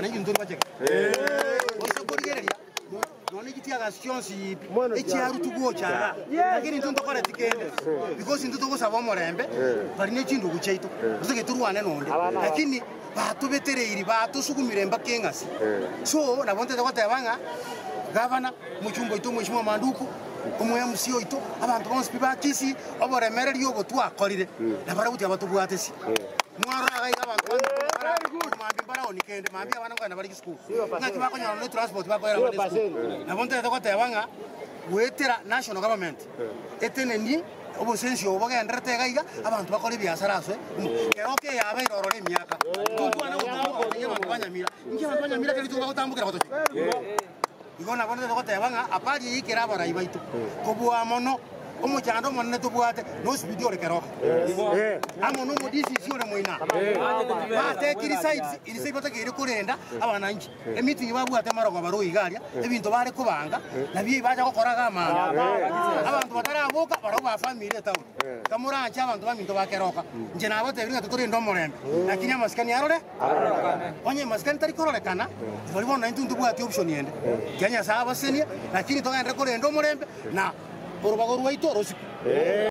bana into bacheka oso korigereria none kitia gasionsi echiaru tugocha lakini into ndokora tikende because into tugosaba omorembe bari ne chindu guchaito tuge turwane nonde lakini batubetereiri batusugumire mbake ngasi so nabonte twatebanga gavana muchumbo ito mwishimo manduku umwe MC oito abantu bonse bibakisi oboremereri ogo twakorire nabarabuti abatubwatesi mwaraga abantu mambi bara onikende mambi abana ngana bari school ngaki bakonya no transport bakoera bari school nabonte twatebanga wetera national government eteneni obusensi obogendrete gaiga abantu bakore biashara aswe keroke yabe irorore myaka tugwana gutambuka abantu banyamira ngi abantu banyamira kali tuba gutambukira batoki igona bonde twatebanga apari yikira barayi baitu kubwa mono omujando monne tubwate no video lekeroka amono modisi sione moina bate kiri sites iri sibota kiri kurenda abananchi emiti babwate marogo baro igaria ebintu bare kubanga nabiye baje gokoraga amana abantu batarabuka baro ba family tawo kamurancha abantu baminto bakeroka nje nabote biringa tuturinde omorembe lakini amaskani arore onye maskani tari kororekana bari bona intundu bwate option yende Kenya saba senia lakini togendre kurenda omorembe na Urubago ruwaito rosiku